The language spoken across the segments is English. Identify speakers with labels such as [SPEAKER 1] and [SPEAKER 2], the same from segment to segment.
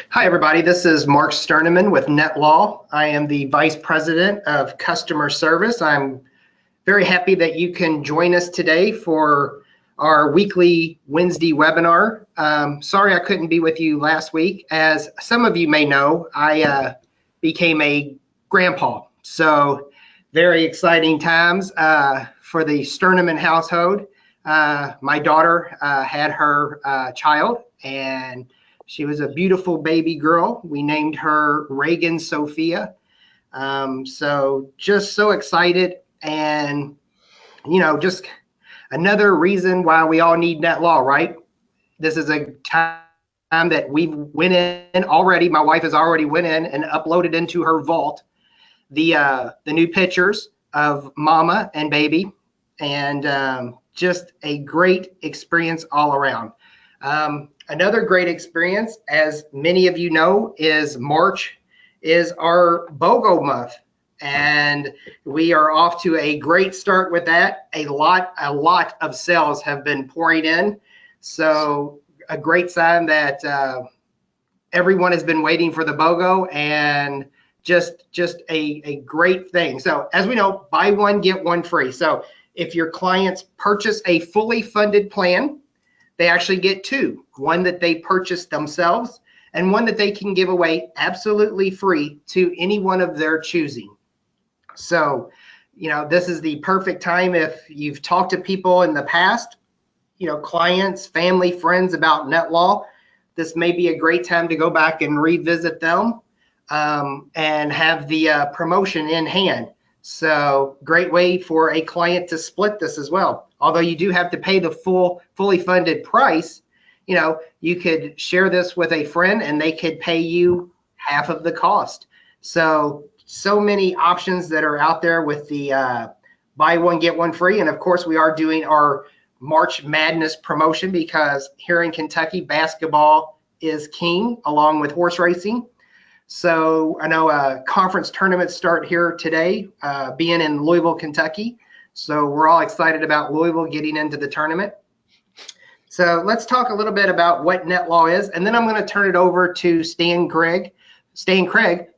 [SPEAKER 1] Hi, everybody. This is Mark Sterneman with NetLaw. I am the Vice President of Customer Service. I'm very happy that you can join us today for our weekly Wednesday webinar. Sorry I couldn't be with you last week. As some of you may know, I became a grandpa. So very exciting times for the Sterneman household. My daughter had her child, and she was a beautiful baby girl. We named her Reagan Sophia. So just so excited, and just another reason why we all need NetLaw, right? This is a time that we went in already. My wife has already went in and uploaded into her vault the new pictures of mama and baby, and just a great experience all around. Another great experience, as many of you know, is March is our BOGO month, and we are off to a great start with that. A lot of sales have been pouring in, so a great sign that everyone has been waiting for the BOGO, and just a great thing. So as we know, buy one, get one free. So if your clients purchase a fully funded plan, they actually get two, one that they purchase themselves and one that they can give away absolutely free to anyone of their choosing. So, this is the perfect time if you've talked to people in the past, clients, family, friends about NetLaw. This may be a great time to go back and revisit them and have the promotion in hand. So great way for a client to split this as well. Although you do have to pay the fully funded price, you could share this with a friend and they could pay you half of the cost. So many options that are out there with the buy one, get one free. And of course, we are doing our March Madness promotion because here in Kentucky, basketball is king along with horse racing. So I know conference tournaments start here today, being in Louisville, Kentucky. So we're all excited about Louisville getting into the tournament. So let's talk a little bit about what NetLaw is, and then I'm going to turn it over to Stan Craig,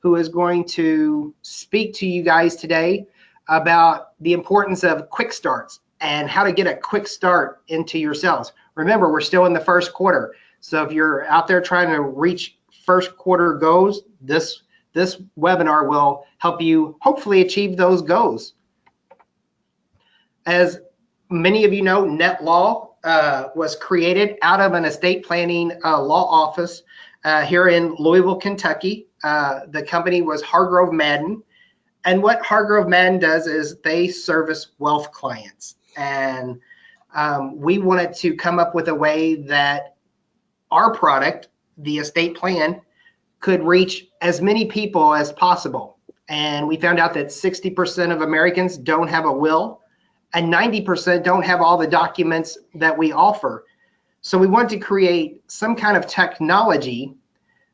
[SPEAKER 1] who is going to speak to you guys today about the importance of quick starts and how to get a quick start into your sales. Remember, we're still in the first quarter. So if you're out there trying to reach first quarter goals, this webinar will help you hopefully achieve those goals. As many of you know, NetLaw was created out of an estate planning law office here in Louisville, Kentucky. The company was Hargrove Madden. And what Hargrove Madden does is they service wealth clients. And we wanted to come up with a way that our product, the estate plan, could reach as many people as possible. And we found out that 60% of Americans don't have a will, and 90% don't have all the documents that we offer. So we want to create some kind of technology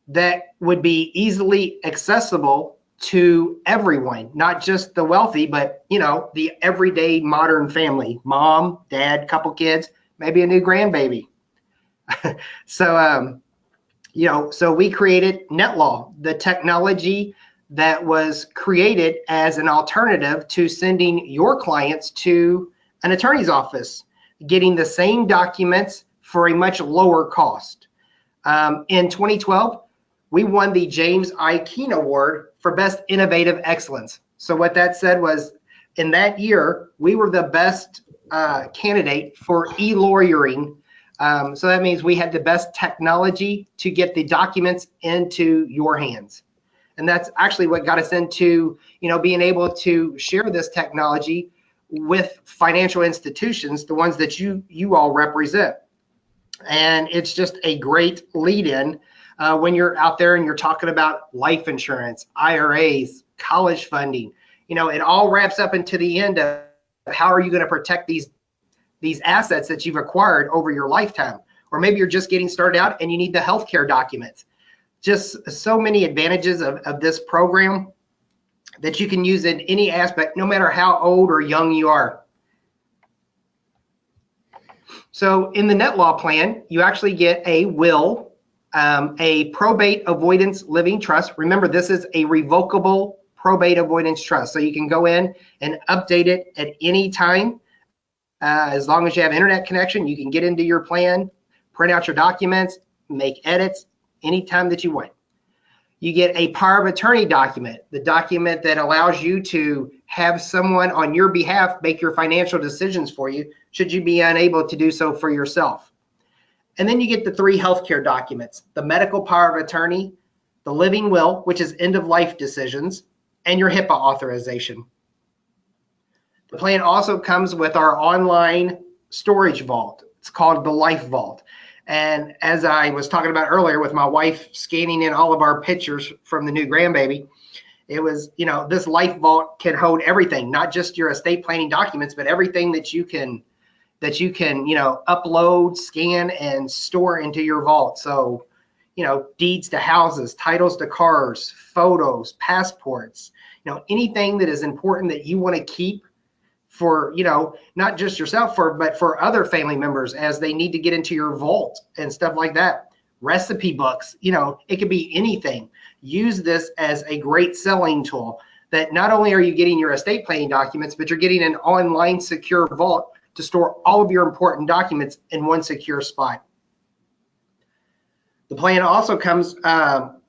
[SPEAKER 1] that would be easily accessible to everyone, not just the wealthy, but the everyday modern family, mom, dad, couple kids, maybe a new grandbaby. So we created NetLaw, the technology that was created as an alternative to sending your clients to an attorney's office, getting the same documents for a much lower cost. In 2012, we won the James I. Keene Award for Best Innovative Excellence. So what that said was, in that year, we were the best candidate for e-lawyering. So that means we had the best technology to get the documents into your hands. And that's actually what got us into, being able to share this technology with financial institutions, the ones that you all represent. And it's just a great lead-in when you're out there and you're talking about life insurance, IRAs, college funding. It all wraps up into the end of how are you going to protect these assets that you've acquired over your lifetime. Or maybe you're just getting started out and you need the healthcare documents. Just so many advantages of this program that you can use in any aspect, no matter how old or young you are. So in the NetLaw plan, you actually get a will, a probate avoidance living trust. Remember, this is a revocable probate avoidance trust. So you can go in and update it at any time. As long as you have internet connection, you can get into your plan, print out your documents, make edits anytime that you want. You get a power of attorney document, the document that allows you to have someone on your behalf make your financial decisions for you, should you be unable to do so for yourself. And then you get the 3 healthcare documents, the medical power of attorney, the living will, which is end of life decisions, and your HIPAA authorization. The plan also comes with our online storage vault. It's called the Life Vault. And as I was talking about earlier with my wife scanning in all of our pictures from the new grandbaby, it was, this Life Vault can hold everything, not just your estate planning documents, but everything that you can upload, scan, and store into your vault. So, deeds to houses, titles to cars, photos, passports, anything that is important that you want to keep for, not just yourself, but for other family members as they need to get into your vault and stuff like that. Recipe books, it could be anything. Use this as a great selling tool that not only are you getting your estate planning documents, but you're getting an online secure vault to store all of your important documents in one secure spot. The plan also comes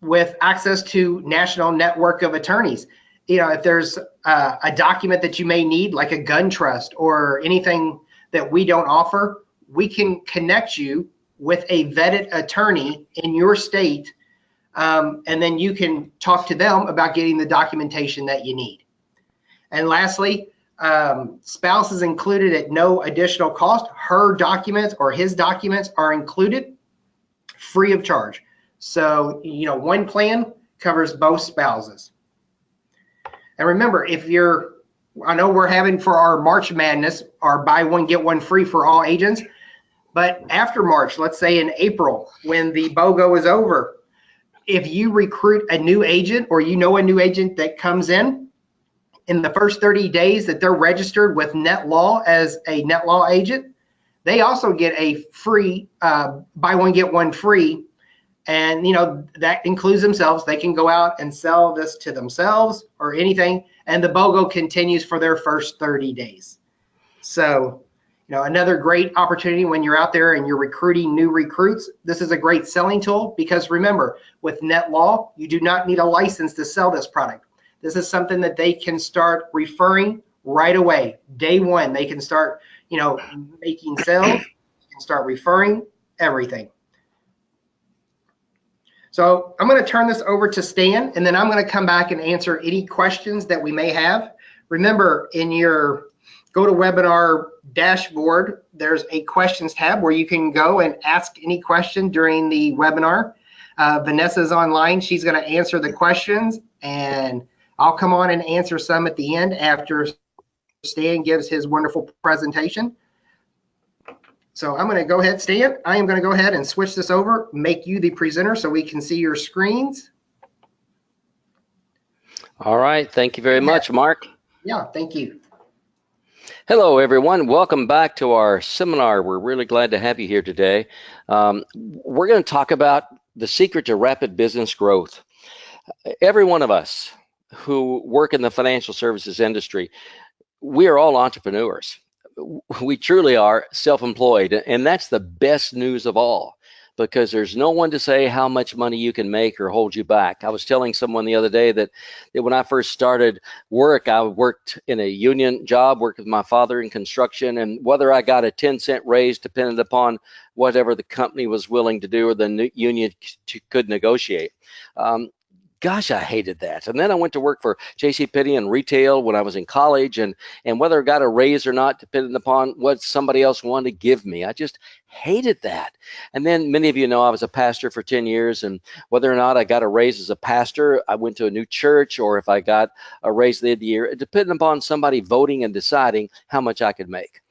[SPEAKER 1] with access to national network of attorneys. If there's a document that you may need, like a gun trust or anything that we don't offer, we can connect you with a vetted attorney in your state, and then you can talk to them about getting the documentation that you need. And lastly, spouse is included at no additional cost. Her documents or his documents are included free of charge. So, one plan covers both spouses. And remember, I know we're having for our March Madness, our buy one, get one free for all agents, but after March, let's say in April, when the BOGO is over, if you recruit a new agent or a new agent that comes in the first 30 days that they're registered with NetLaw as a NetLaw agent, they also get a free buy one, get one free. And, that includes themselves. They can go out and sell this to themselves or anything. And the BOGO continues for their first 30 days. So, another great opportunity when you're out there and you're recruiting new recruits. This is a great selling tool because remember, with NetLaw, you do not need a license to sell this product. This is something that they can start referring right away. Day one, they can start, making sales, they can start referring everything. So I'm going to turn this over to Stan, and then I'm going to come back and answer any questions that we may have. Remember, in your GoToWebinar dashboard, there's a questions tab where you can go and ask any question during the webinar. Vanessa's online. She's going to answer the questions, and I'll come on and answer some at the end after Stan gives his wonderful presentation. So I'm going to go ahead, Stan. I am going to go ahead and switch this over, make you the presenter so we can see your screens.
[SPEAKER 2] All right. Thank you very much, Mark.
[SPEAKER 1] Yeah, thank you.
[SPEAKER 2] Hello, everyone. Welcome back to our seminar. We're really glad to have you here today. We're going to talk about the secret to rapid business growth. Every one of us who work in the financial services industry, we are all entrepreneurs. We truly are self-employed, and that's the best news of all, because there's no one to say how much money you can make or hold you back. I was telling someone the other day that when I first started work, I worked in a union job, worked with my father in construction, and whether I got a 10-cent raise depended upon whatever the company was willing to do or the union could negotiate. Gosh, I hated that. And then I went to work for JCPenney in retail when I was in college, and whether I got a raise or not depended upon what somebody else wanted to give me. I just hated that. And then many of you know I was a pastor for 10 years, and whether or not I got a raise as a pastor, I went to a new church, or if I got a raise at the end of the year, it depended upon somebody voting and deciding how much I could make.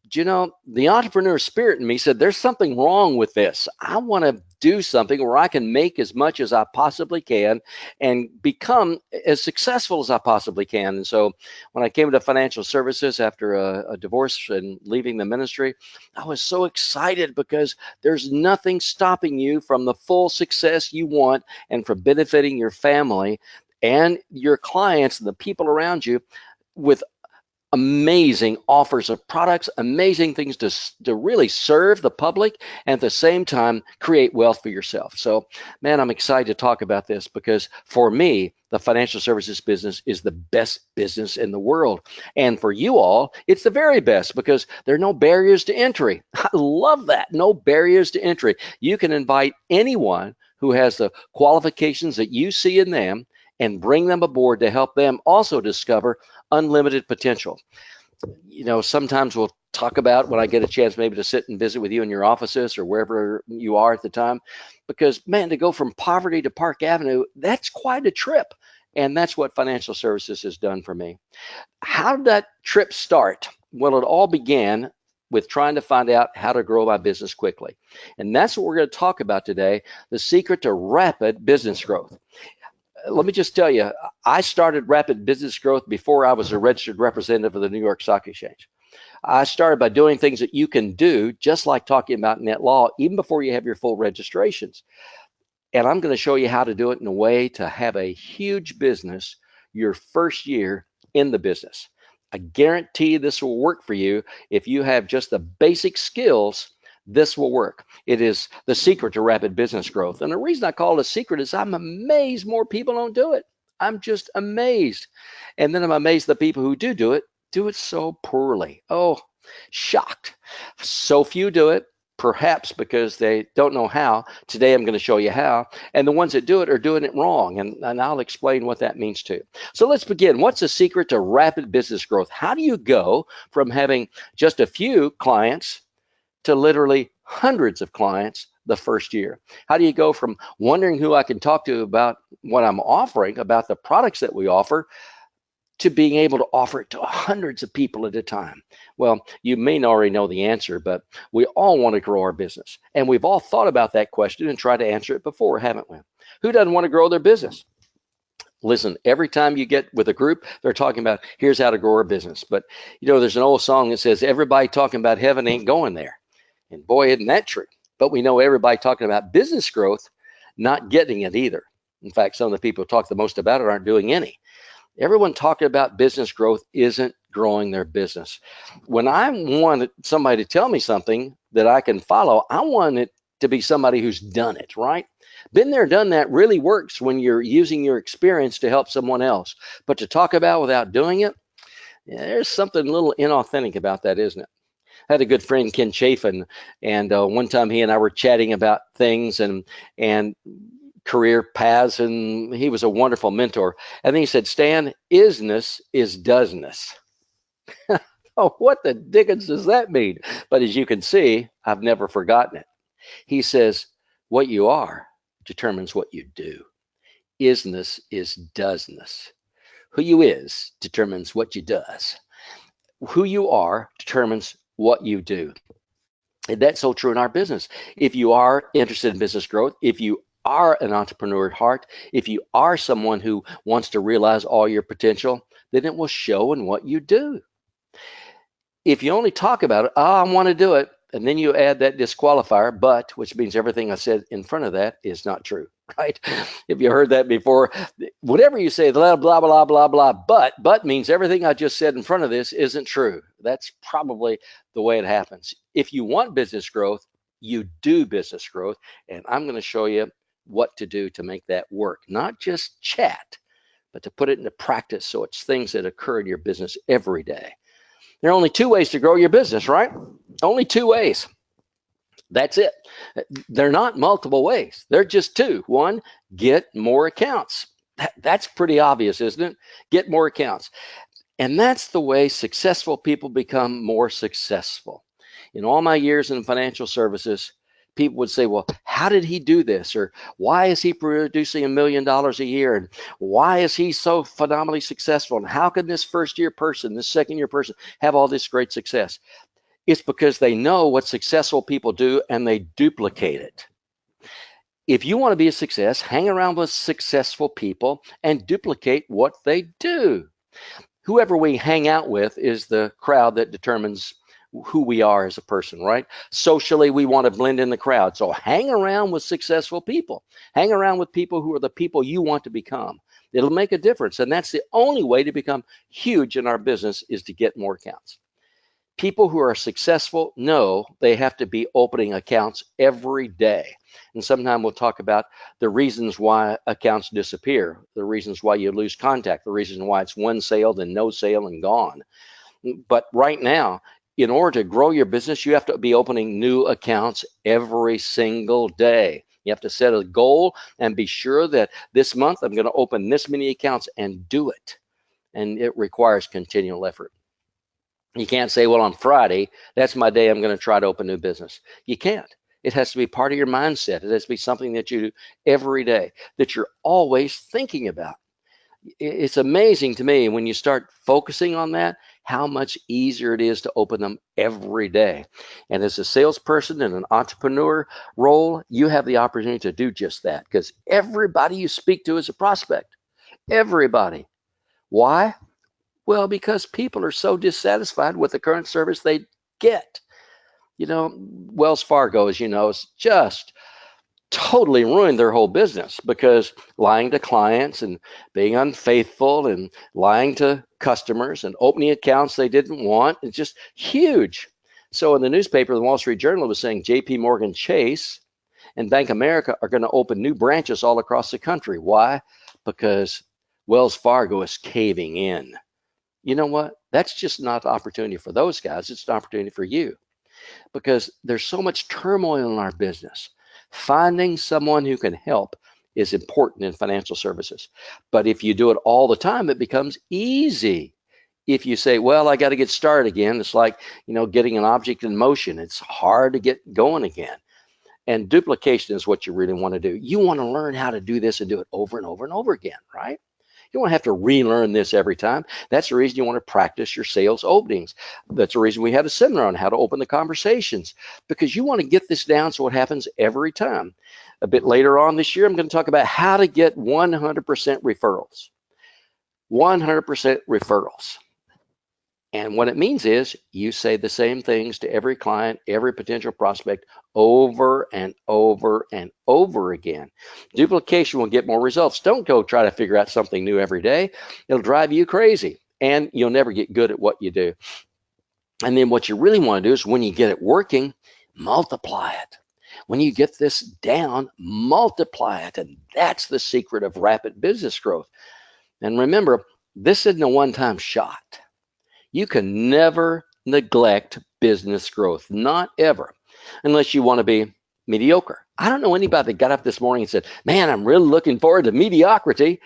[SPEAKER 2] Do you know, the entrepreneur spirit in me said, there's something wrong with this. I want to do something where I can make as much as I possibly can and become as successful as I possibly can. And so when I came to financial services after a divorce and leaving the ministry, I was so excited because there's nothing stopping you from the full success you want and from benefiting your family and your clients and the people around you with amazing offers of products, amazing things to really serve the public, and at the same time create wealth for yourself. So, man, I'm excited to talk about this because for me, the financial services business is the best business in the world. And for you all, it's the very best because there are no barriers to entry. I love that. No barriers to entry. You can invite anyone who has the qualifications that you see in them and bring them aboard to help them also discover unlimited potential. You know, sometimes we'll talk about when I get a chance maybe to sit and visit with you in your offices or wherever you are at the time, because man, to go from poverty to Park Avenue, that's quite a trip. And that's what financial services has done for me. How did that trip start? Well, it all began with trying to find out how to grow my business quickly. And that's what we're going to talk about today, the secret to rapid business growth. Let me just tell you, I started rapid business growth before I was a registered representative of the New York Stock Exchange. I started by doing things that you can do, just like talking about NetLaw, even before you have your full registrations. And I'm going to show you how to do it in a way to have a huge business your first year in the business. I guarantee this will work for you if you have just the basic skills. This will work. It is the secret to rapid business growth. And the reason I call it a secret is I'm amazed more people don't do it. I'm just amazed. And then I'm amazed the people who do it so poorly. Oh, shocked. So few do it, perhaps because they don't know how. Today I'm going to show you how. And the ones that do it are doing it wrong. And I'll explain what that means too. So let's begin. What's the secret to rapid business growth? How do you go from having just a few clients to literally hundreds of clients the first year? How do you go from wondering who I can talk to about what I'm offering, about the products that we offer, to being able to offer it to hundreds of people at a time? Well, you may already know the answer, but we all want to grow our business. And we've all thought about that question and tried to answer it before, haven't we? Who doesn't want to grow their business? Listen, every time you get with a group, they're talking about, here's how to grow our business. But, you know, there's an old song that says, everybody talking about heaven ain't going there. And boy, isn't that true. But we know everybody talking about business growth, not getting it either. In fact, some of the people who talk the most about it aren't doing any. Everyone talking about business growth isn't growing their business. When I want somebody to tell me something that I can follow, I want it to be somebody who's done it, right? Been there, done that really works when you're using your experience to help someone else. But to talk about without doing it, yeah, there's something a little inauthentic about that, isn't it? I had a good friend, Ken Chafin, and one time he and I were chatting about things and career paths, and he was a wonderful mentor. And then he said, Stan, isness is doesness. Oh, what the dickens does that mean? But as you can see, I've never forgotten it. He says, what you are determines what you do. Isness is doesness. Who you is determines what you does. Who you are determines what you do. And that's so true in our business. If you are interested in business growth, if you are an entrepreneur at heart, if you are someone who wants to realize all your potential, then it will show in what you do. If you only talk about it, oh, I want to do it, and then you add that disqualifier, but, which means everything I said in front of that is not true, right? If you heard that before, whatever you say, blah, blah, blah, blah, blah, but means everything I just said in front of this isn't true. That's probably the way it happens. If you want business growth, you do business growth, and I'm going to show you what to do to make that work. Not just chat, but to put it into practice so it's things that occur in your business every day. There are only two ways to grow your business, right? Only two ways. That's it. They're not multiple ways. They're just two. One, get more accounts. That's pretty obvious, isn't it? Get more accounts. And that's the way successful people become more successful. In all my years in financial services, people would say, well, how did he do this? Or why is he producing $1 million a year? And why is he so phenomenally successful? And how can this first year person, this second year person have all this great success? It's because they know what successful people do and they duplicate it. If you want to be a success, hang around with successful people and duplicate what they do. Whoever we hang out with is the crowd that determines who we are as a person, right? Socially, we want to blend in the crowd. So hang around with successful people. Hang around with people who are the people you want to become. It'll make a difference. And that's the only way to become huge in our business, is to get more accounts. People who are successful know they have to be opening accounts every day. And sometime we'll talk about the reasons why accounts disappear, the reasons why you lose contact, the reasons why it's one sale, then no sale and gone. But right now, in order to grow your business, you have to be opening new accounts every single day. You have to set a goal and be sure that this month I'm going to open this many accounts, and do it. And it requires continual effort. You can't say, well, on Friday, that's my day, I'm going to try to open new business. You can't. It has to be part of your mindset. It has to be something that you do every day, that you're always thinking about. It's amazing to me when you start focusing on that, how much easier it is to open them every day. And as a salesperson in an entrepreneur role, you have the opportunity to do just that, because everybody you speak to is a prospect. Everybody. Why? Well, because people are so dissatisfied with the current service they get. You know, Wells Fargo, as you know, is just totally ruined their whole business, because lying to clients and being unfaithful and lying to customers and opening accounts they didn't want, it's just huge. So in the newspaper, the Wall Street Journal was saying JP Morgan Chase and Bank of America are going to open new branches all across the country. Why? Because Wells Fargo is caving in. You know what? That's just not the opportunity for those guys. It's an opportunity for you, because there's so much turmoil in our business. Finding someone who can help is important in financial services. But if you do it all the time, it becomes easy. If you say, well, I got to get started again, it's like, getting an object in motion. It's hard to get going again. And duplication is what you really want to do. You want to learn how to do this and do it over and over and over again, right? You don't have to relearn this every time. That's the reason you want to practice your sales openings. That's the reason we have a seminar on how to open the conversations, because you want to get this down so it happens every time. A bit later on this year, I'm going to talk about how to get 100% referrals. 100% referrals. And what it means is you say the same things to every client, every potential prospect, over and over and over again. Duplication will get more results. Don't go try to figure out something new every day. It'll drive you crazy, and you'll never get good at what you do. And then what you really want to do is, when you get it working, multiply it. When you get this down, multiply it. And that's the secret of rapid business growth. And remember, this isn't a one-time shot. You can never neglect business growth, not ever, unless you want to be mediocre. I don't know anybody that got up this morning and said, man, I'm really looking forward to mediocrity.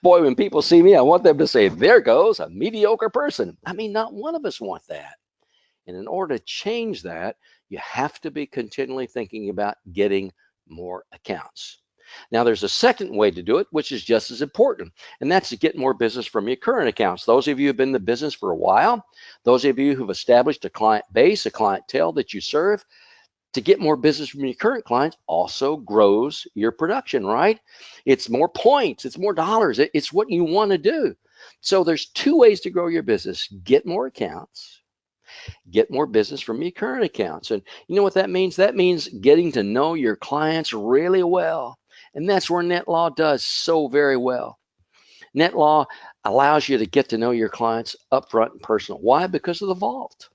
[SPEAKER 2] Boy, when people see me, I want them to say, there goes a mediocre person. I mean, not one of us want that. And in order to change that, you have to be continually thinking about getting more accounts. Now, there's a second way to do it, which is just as important, and that's to get more business from your current accounts. Those of you who have been in the business for a while, those of you who've established a client base, a clientele that you serve, to get more business from your current clients also grows your production, right? It's more points, it's more dollars, it's what you want to do. So there's two ways to grow your business: get more accounts, get more business from your current accounts. And you know what that means? That means getting to know your clients really well. And that's where NetLaw does so very well. NetLaw allows you to get to know your clients upfront and personal. Why? Because of the vault.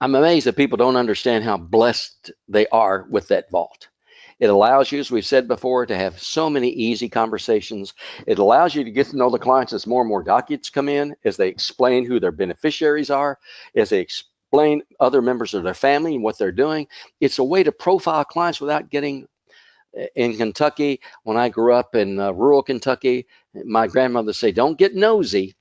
[SPEAKER 2] I'm amazed that people don't understand how blessed they are with that vault. It allows you, as we've said before, to have so many easy conversations. It allows you to get to know the clients as more and more documents come in, as they explain who their beneficiaries are, as they explain other members of their family and what they're doing. It's a way to profile clients without getting. In Kentucky, when I grew up in rural Kentucky, my grandmother would say, don't get nosy.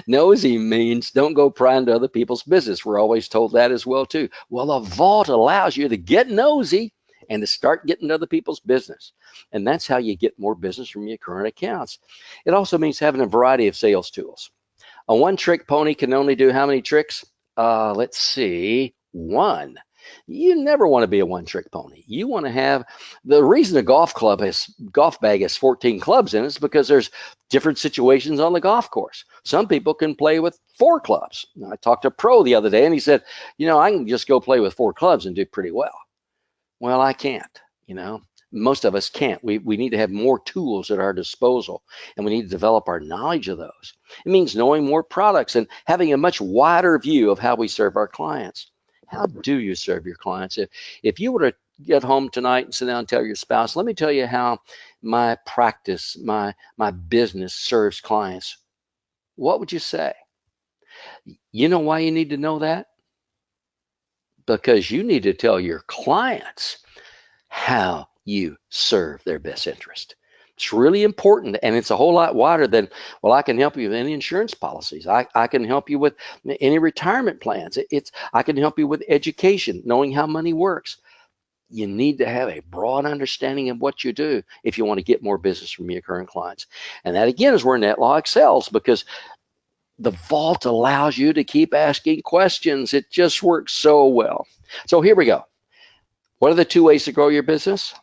[SPEAKER 2] Nosy means don't go prying into other people's business. We're always told that as well, too. Well, a vault allows you to get nosy and to start getting other people's business. And that's how you get more business from your current accounts. It also means having a variety of sales tools. A one-trick pony can only do how many tricks? Let's see, one. You never want to be a one-trick pony. You want to have, the reason a golf bag has 14 clubs in it is because there's different situations on the golf course. Some people can play with 4 clubs. I talked to a pro the other day and he said, I can just go play with 4 clubs and do pretty well. Well, I can't, most of us can't. We need to have more tools at our disposal, and we need to develop our knowledge of those. It means knowing more products and having a much wider view of how we serve our clients. How do you serve your clients? If you were to get home tonight and sit down and tell your spouse, let me tell you how my practice, my business serves clients, what would you say? You know why you need to know that? Because you need to tell your clients how you serve their best interest. It's really important, and it's a whole lot wider than, well, I can help you with any insurance policies. I can help you with any retirement plans. I can help you with education, knowing how money works. You need to have a broad understanding of what you do if you want to get more business from your current clients. And that, again, is where NetLaw excels, because the vault allows you to keep asking questions. It just works so well. So here we go. What are the 2 ways to grow your business?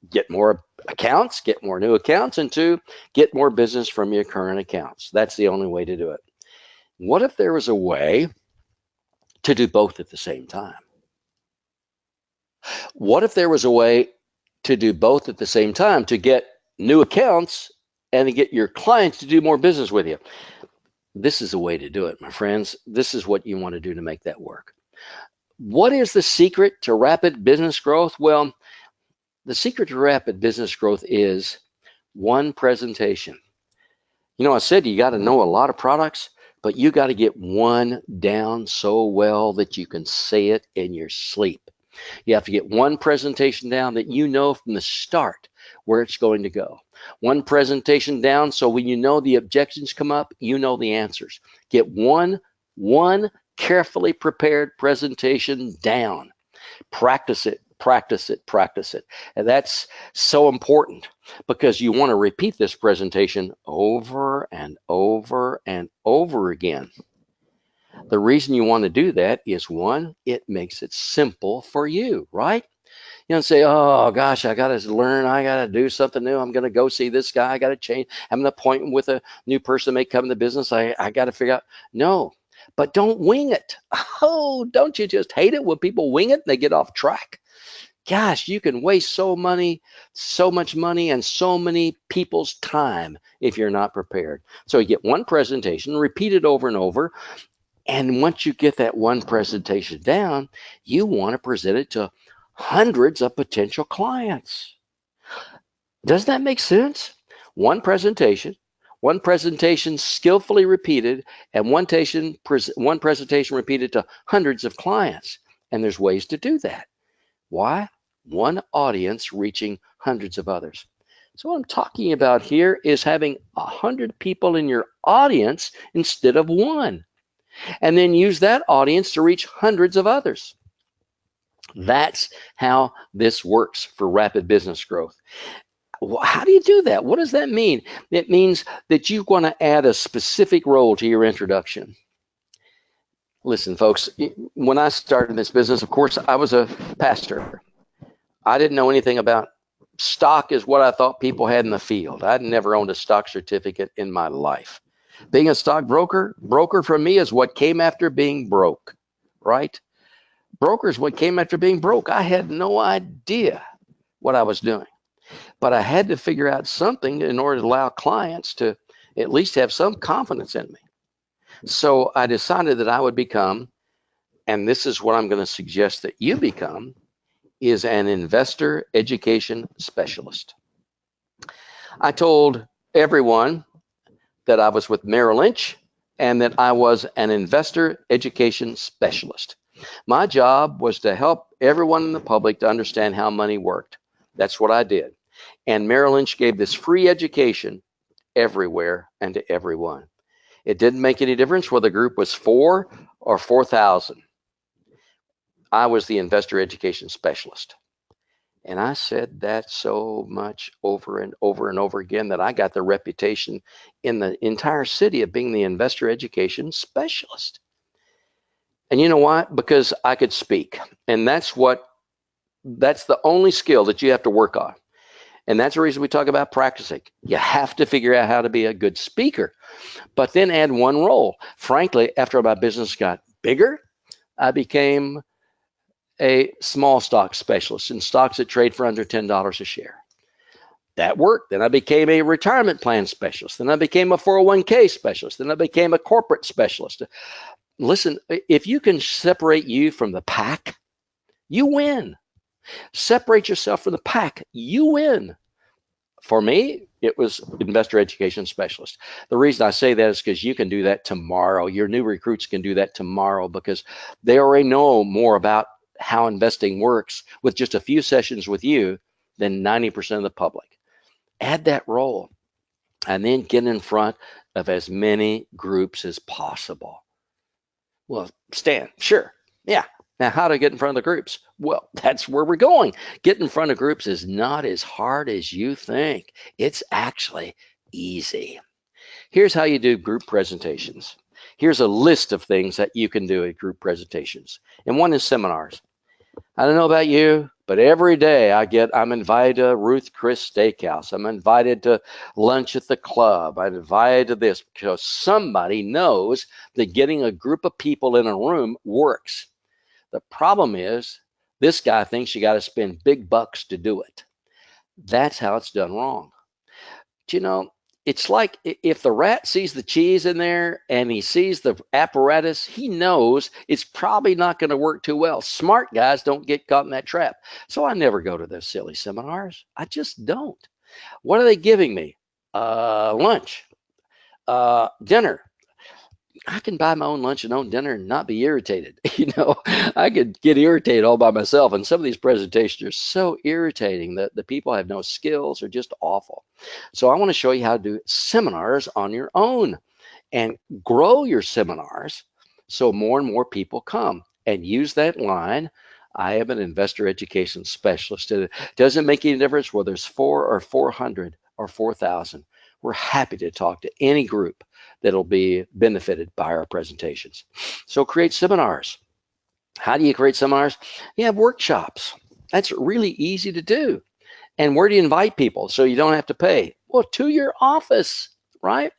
[SPEAKER 2] Get more accounts, get more new accounts, and 2, get more business from your current accounts. That's the only way to do it. What if there was a way to do both at the same time? What if there was a way to do both at the same time, to get new accounts and to get your clients to do more business with you? This is the way to do it, my friends. This is what you want to do to make that work. What is the secret to rapid business growth? Well, the secret to rapid business growth is one presentation. I said you got to know a lot of products, but you got to get one down so well that you can say it in your sleep. You have to get one presentation down that you know from the start where it's going to go. One presentation down so when you know the objections come up, you know the answers. Get one carefully prepared presentation down. Practice it. Practice it, practice it. And that's so important, because you want to repeat this presentation over and over and over again. The reason you want to do that is, 1, it makes it simple for you, right? You don't say, oh gosh, I got to learn, I got to do something new, I'm going to go see this guy, I got to change, have an appointment with a new person that may come into business, I got to figure out. No, but don't wing it. Oh, don't you just hate it when people wing it and they get off track? Gosh, you can waste so much money and so many people's time if you're not prepared. So you get one presentation, repeat it over and over. And once you get that one presentation down, you want to present it to hundreds of potential clients. Does that make sense? One presentation skillfully repeated, and one presentation repeated to hundreds of clients. And there's ways to do that. Why? One audience reaching hundreds of others. So what I'm talking about here is having 100 people in your audience instead of 1. And then use that audience to reach hundreds of others. That's how this works for rapid business growth. How do you do that? What does that mean? It means that you want to add a specific role to your introduction. Listen, folks, when I started this business, of course, I was a pastor. I didn't know anything about stock, is what I thought people had in the field. I'd never owned a stock certificate in my life. Being a stockbroker, broker for me is what came after being broke, right? Broker is what came after being broke. I had no idea what I was doing, but I had to figure out something in order to allow clients to at least have some confidence in me. So I decided that I would become, and this is what I'm going to suggest that you become, is an investor education specialist. I told everyone that I was with Merrill Lynch and that I was an investor education specialist. My job was to help everyone in the public to understand how money worked. That's what I did. And Merrill Lynch gave this free education everywhere and to everyone. It didn't make any difference whether the group was 4 or 4,000. I was the investor education specialist. And I said that so much over and over and over again that I got the reputation in the entire city of being the investor education specialist. And you know why? Because I could speak. And that's the only skill that you have to work on. And that's the reason we talk about practicing. You have to figure out how to be a good speaker, but then add one role. Frankly, after my business got bigger, I became a small stock specialist in stocks that trade for under $10 a share. That worked. Then I became a retirement plan specialist. Then I became a 401k specialist. Then I became a corporate specialist. Listen, if you can separate you from the pack, you win. Separate yourself from the pack, you win. For me, it was investor education specialist. The reason I say that is because you can do that tomorrow. Your new recruits can do that tomorrow because they already know more about how investing works with just a few sessions with you than 90% of the public. Add that role and then get in front of as many groups as possible. Well, Stan, sure. Yeah. Now, how to get in front of the groups? Well, that's where we're going. Get in front of groups is not as hard as you think. It's actually easy. Here's how you do group presentations. Here's a list of things that you can do at group presentations. And one is seminars. I don't know about you, but every day I'm invited to Ruth Chris Steakhouse. I'm invited to lunch at the club. I'm invited to this because somebody knows that getting a group of people in a room works. The problem is this guy thinks you got to spend big bucks to do it. That's how it's done wrong. Do you know, it's like if the rat sees the cheese in there and he sees the apparatus, he knows it's probably not going to work too well. Smart guys don't get caught in that trap. So I never go to those silly seminars. I just don't. What are they giving me? Lunch, dinner. I can buy my own lunch and own dinner and not be irritated. I could get irritated all by myself. And some of these presentations are so irritating that the people have no skills or just awful. So I want to show you how to do seminars on your own and grow your seminars so more and more people come, and use that line. I am an investor education specialist. It doesn't make any difference whether it's 4 or 400 or 4,000. We're happy to talk to any group that'll be benefited by our presentations. So create seminars. How do you create seminars? You have workshops. That's really easy to do. And where do you invite people so you don't have to pay? Well, to your office, right?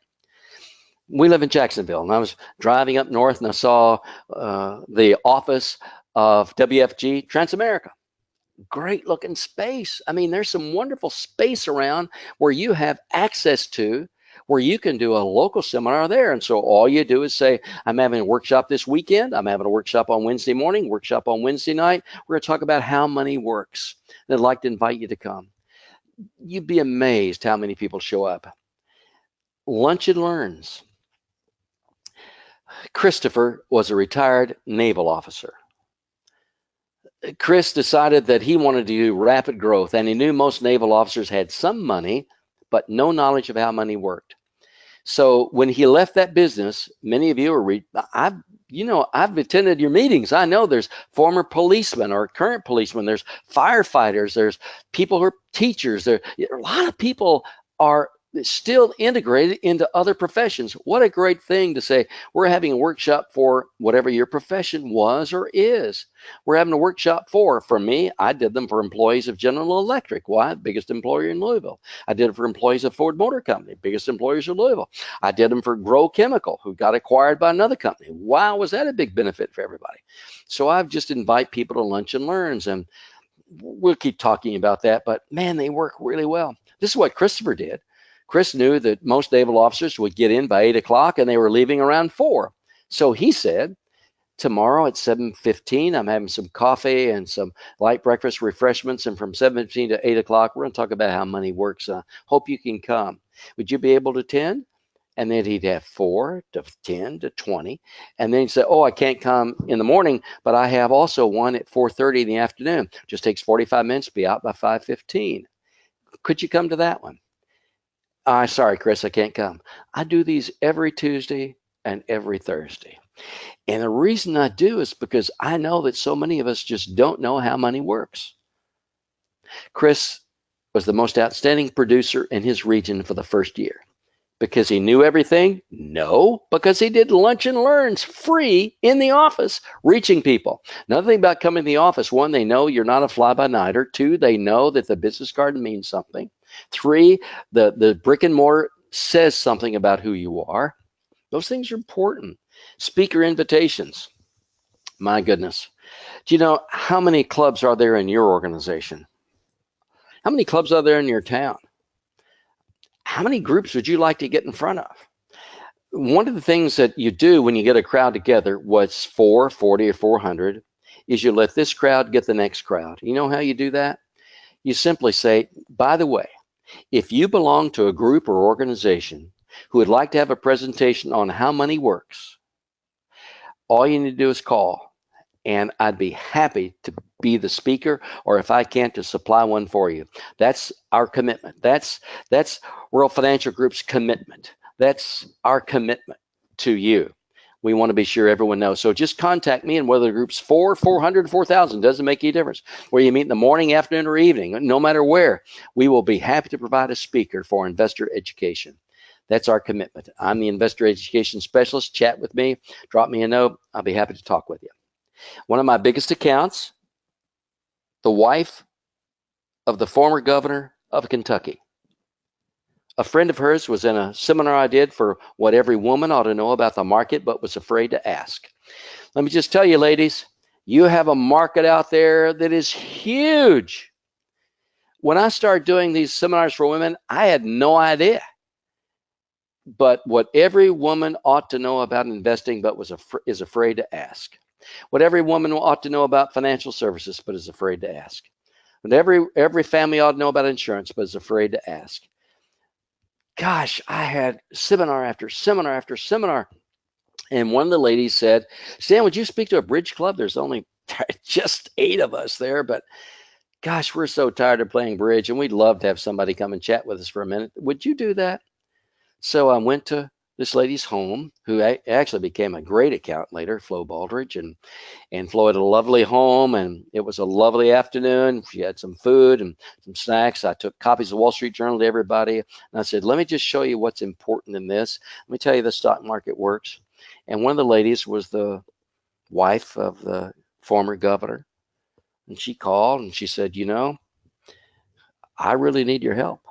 [SPEAKER 2] We live in Jacksonville, and I was driving up north, and I saw the office of WFG Transamerica. Great looking space. I mean, there's some wonderful space around where you have access to, where you can do a local seminar there. And so all you do is say, I'm having a workshop this weekend. I'm having a workshop on Wednesday morning, workshop on Wednesday night. We're going to talk about how money works. And I'd like to invite you to come. You'd be amazed how many people show up. Lunch and Learns. Christopher was a retired naval officer. Chris decided that he wanted to do rapid growth, and he knew most naval officers had some money, but no knowledge of how money worked. So when he left that business, many of you are, I've attended your meetings. I know there's former policemen or current policemen. There's firefighters. There's people who are teachers. A lot of people are still integrated into other professions. What a great thing to say, we're having a workshop for whatever your profession was or is. We're having a workshop for me, I did them for employees of General Electric. Why? Biggest employer in Louisville. I did it for employees of Ford Motor Company, biggest employers in Louisville. I did them for Grow Chemical, who got acquired by another company. Wow, was that a big benefit for everybody? So I've just invite people to Lunch and Learns, and we'll keep talking about that, but man, they work really well. This is what Christopher did. Chris knew that most naval officers would get in by 8 o'clock and they were leaving around 4. So he said, tomorrow at 7:15, I'm having some coffee and some light breakfast refreshments. And from 7:15 to 8 o'clock, we're going to talk about how money works. Hope you can come. Would you be able to attend? And then he'd have 4 to 10 to 20. And then he'd say, oh, I can't come in the morning, but I have also one at 4:30 in the afternoon. Just takes 45 minutes to be out by 5:15. Could you come to that one? Sorry, Chris, I can't come. I do these every Tuesday and every Thursday. And the reason I do is because I know that so many of us just don't know how money works. Chris was the most outstanding producer in his region for the first year. Because he knew everything? No, because he did lunch and learns free in the office, reaching people. Another thing about coming to the office, one, they know you're not a fly-by-nighter. Two, they know that the business card means something. Three, the brick and mortar says something about who you are. Those things are important. Speaker invitations. My goodness. Do you know how many clubs are there in your organization? How many clubs are there in your town? How many groups would you like to get in front of? One of the things that you do when you get a crowd together, what's 440 or 400, is you let this crowd get the next crowd. You know how you do that? You simply say, by the way, if you belong to a group or organization who would like to have a presentation on how money works, all you need to do is call, and I'd be happy to be the speaker, or if I can't, to supply one for you. That's our commitment. That's World Financial Group's commitment. That's our commitment to you. We want to be sure everyone knows. So just contact me, and whether the group's 400, 4,000, doesn't make any difference. Where you meet in the morning, afternoon, or evening, no matter where, we will be happy to provide a speaker for investor education. That's our commitment. I'm the investor education specialist. Chat with me, drop me a note. I'll be happy to talk with you. One of my biggest accounts, the wife of the former governor of Kentucky. A friend of hers was in a seminar I did for what every woman ought to know about the market, but was afraid to ask. Let me just tell you, ladies, you have a market out there that is huge. When I started doing these seminars for women, I had no idea. But what every woman ought to know about investing, but is afraid to ask. What every woman ought to know about financial services, but is afraid to ask. What every family ought to know about insurance, but is afraid to ask. Gosh, I had seminar after seminar after seminar. And one of the ladies said, Stan, would you speak to a bridge club? There's only just 8 of us there, but gosh, we're so tired of playing bridge, and we'd love to have somebody come and chat with us for a minute. Would you do that? So I went to this lady's home, who actually became a great account later, Flo Baldridge, and Flo had a lovely home, and it was a lovely afternoon. She had some food and some snacks. I took copies of the Wall Street Journal to everybody, and I said, let me just show you what's important in this. Let me tell you the stock market works. And one of the ladies was the wife of the former governor, and she called and she said, you know, I really need your help.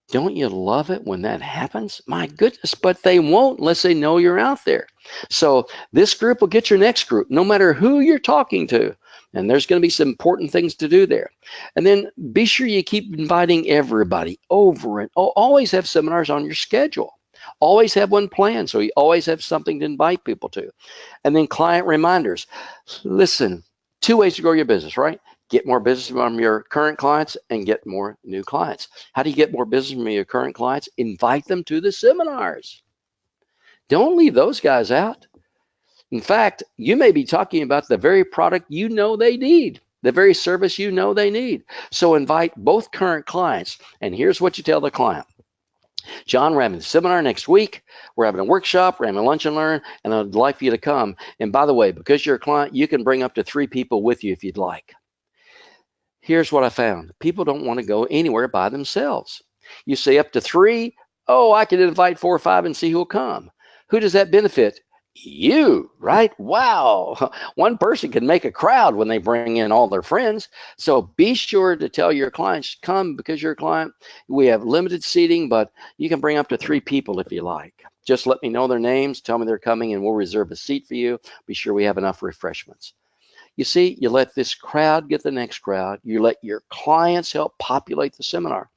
[SPEAKER 2] Don't you love it when that happens? My goodness, but they won't unless they know you're out there. So this group will get your next group, no matter who you're talking to. And there's going to be some important things to do there. And then be sure you keep inviting everybody over, and always have seminars on your schedule. Always have one planned, so you always have something to invite people to. And then client reminders. Listen, 2 ways to grow your business, right? Get more business from your current clients and get more new clients. How do you get more business from your current clients? Invite them to the seminars. Don't leave those guys out. In fact, you may be talking about the very product you know they need, the very service you know they need. So invite both current clients. And here's what you tell the client. John, we're having a seminar next week. We're having a workshop. We're having a lunch and learn, and I'd like for you to come. And by the way, because you're a client, you can bring up to 3 people with you if you'd like. Here's what I found. People don't want to go anywhere by themselves. You say up to 3, oh, I can invite 4 or 5 and see who'll come. Who does that benefit? You, right? Wow. One person can make a crowd when they bring in all their friends. So be sure to tell your clients, come because you're a client. We have limited seating, but you can bring up to 3 people if you like. Just let me know their names, tell me they're coming, and we'll reserve a seat for you. Be sure we have enough refreshments. You see, you let this crowd get the next crowd. You let your clients help populate the seminar.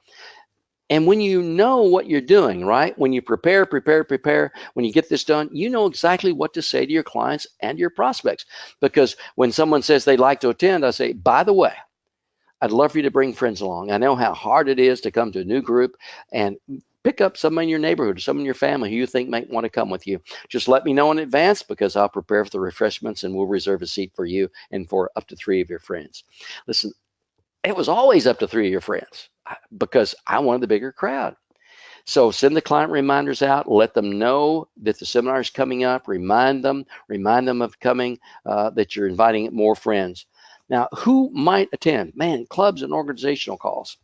[SPEAKER 2] And when you know what you're doing, right? When you prepare, when you get this done, you know exactly what to say to your clients and your prospects. Because when someone says they'd like to attend, I say, by the way, I'd love for you to bring friends along. I know how hard it is to come to a new group, and pick up someone in your neighborhood, someone in your family who you think might want to come with you. Just let me know in advance, because I'll prepare for the refreshments and we'll reserve a seat for you and for up to 3 of your friends. Listen, it was always up to 3 of your friends because I wanted the bigger crowd. So send the client reminders out, let them know that the seminar is coming up, remind them of coming, that you're inviting more friends. Now, who might attend? Man, clubs and organizational calls.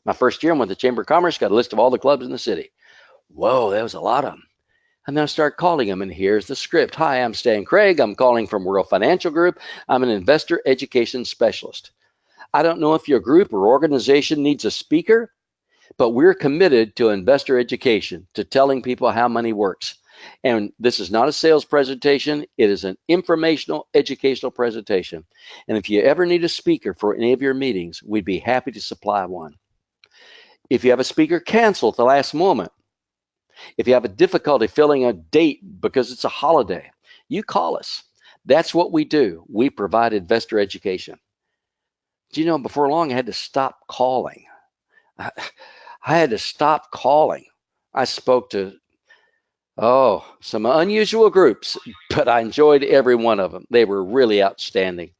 [SPEAKER 2] My first year I went to the Chamber of Commerce, got a list of all the clubs in the city. Whoa, that was a lot of them. And then I start calling them, and here's the script. Hi, I'm Stan Craig. I'm calling from World Financial Group. I'm an investor education specialist. I don't know if your group or organization needs a speaker, but we're committed to investor education, to telling people how money works. And this is not a sales presentation. It is an informational, educational presentation. And if you ever need a speaker for any of your meetings, we'd be happy to supply one. If you have a speaker cancel at the last moment, if you have a difficulty filling a date because it's a holiday, you call us. That's what we do. We provide investor education. Do you know, before long, I had to stop calling. I had to stop calling. I spoke to, some unusual groups, but I enjoyed every one of them. They were really outstanding.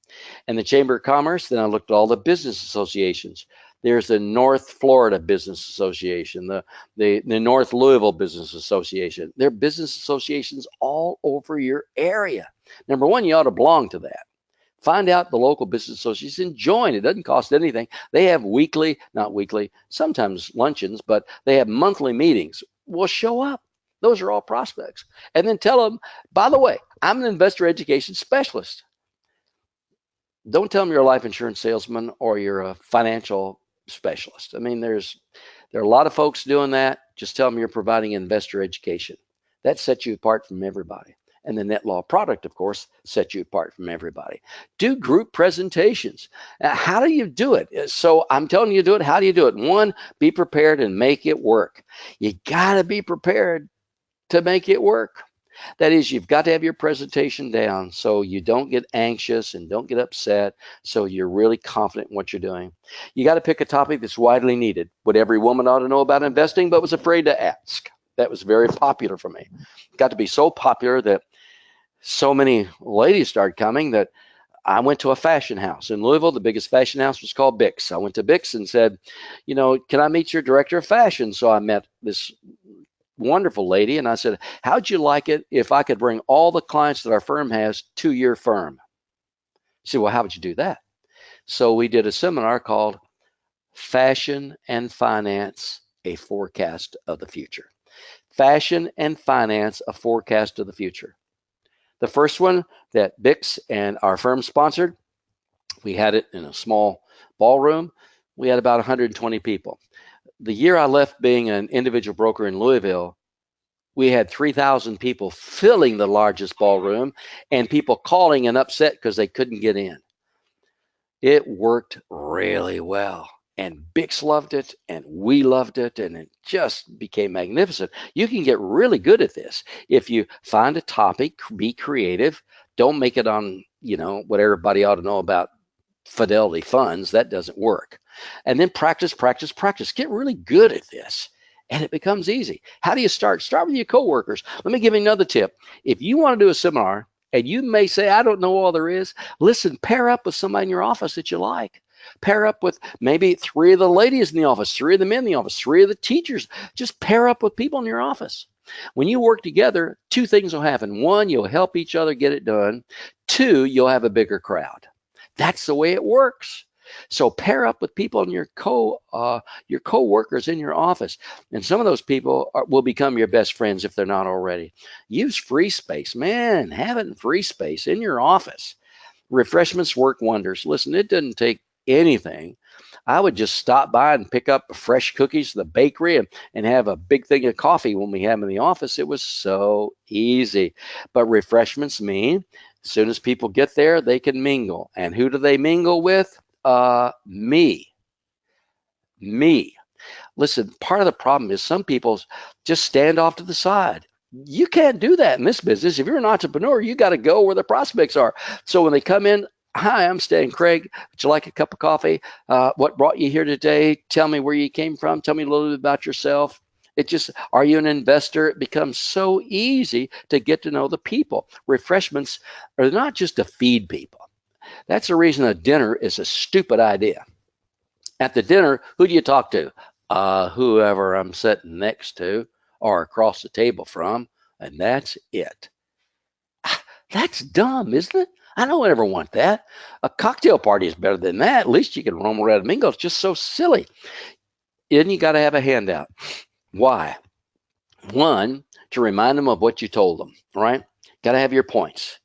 [SPEAKER 2] And the Chamber of Commerce, then I looked at all the business associations. There's the North Florida Business Association, the North Louisville Business Association. There are business associations all over your area. Number one, you ought to belong to that. Find out the local business association, join. It doesn't cost anything. They have not weekly, sometimes luncheons, but they have monthly meetings. Well, show up. Those are all prospects. And then tell them, by the way, I'm an investor education specialist. Don't tell them you're a life insurance salesman or you're a financial specialist. I mean, there are a lot of folks doing that. Just tell them you're providing investor education. That sets you apart from everybody. And the NetLaw product, of course, sets you apart from everybody. Do group presentations. How do you do it? So I'm telling you to do it. How do you do it? One, be prepared and make it work. You got to be prepared to make it work. That is, you've got to have your presentation down so you don't get anxious and don't get upset, so you're really confident in what you're doing. You got to pick a topic that's widely needed, what every woman ought to know about investing but was afraid to ask. That was very popular for me. It got to be so popular that so many ladies started coming that I went to a fashion house in Louisville. The biggest fashion house was called Bix. I went to Bix and said, can I meet your director of fashion? So I met this wonderful lady, and I said, how'd you like it if I could bring all the clients that our firm has to your firm? She said, well, how would you do that? So we did a seminar called Fashion and Finance, a Forecast of the Future. Fashion and Finance, a Forecast of the Future. The first one that Bix and our firm sponsored, we had it in a small ballroom. We had about 120 people. The year I left being an individual broker in Louisville, we had 3,000 people filling the largest ballroom and people calling and upset because they couldn't get in. It worked really well. And Bix loved it, and we loved it, and it just became magnificent. You can get really good at this. If you find a topic, be creative. Don't make it on, what everybody ought to know about Fidelity funds. That doesn't work. And then practice. Get really good at this, and it becomes easy. How do you start? Start with your coworkers. Let me give you another tip. If you want to do a seminar, and you may say, I don't know all there is, listen, pair up with somebody in your office that you like. Pair up with maybe 3 of the ladies in the office, 3 of the men in the office, 3 of the teachers. Just pair up with people in your office. When you work together, 2 things will happen. 1, you'll help each other get it done. 2, you'll have a bigger crowd. That's the way it works. So pair up with people in your co-workers in your office, and some of those people will become your best friends if they're not already. Use free space, man. Have it in free space in your office. Refreshments work wonders. Listen, it doesn't take anything. I would just stop by and pick up fresh cookies from the bakery and have a big thing of coffee when we have them in the office. It was so easy. But refreshments mean as soon as people get there, they can mingle. And who do they mingle with? Me. Listen, part of the problem is some people just stand off to the side. You can't do that in this business. If you're an entrepreneur, you got to go where the prospects are. So when they come in, hi, I'm Stan Craig. Would you like a cup of coffee? What brought you here today? Tell me where you came from. Tell me a little bit about yourself. Are you an investor? It becomes so easy to get to know the people. Refreshments are not just to feed people. That's the reason a dinner is a stupid idea. At the dinner, who do you talk to? Whoever I'm sitting next to or across the table from, and that's it. That's dumb, isn't it? I don't ever want that. A cocktail party is better than that. At least you can roam around and mingle. It's just so silly. then you got to have a handout. Why? One, to remind them of what you told them, right? Got to have your points.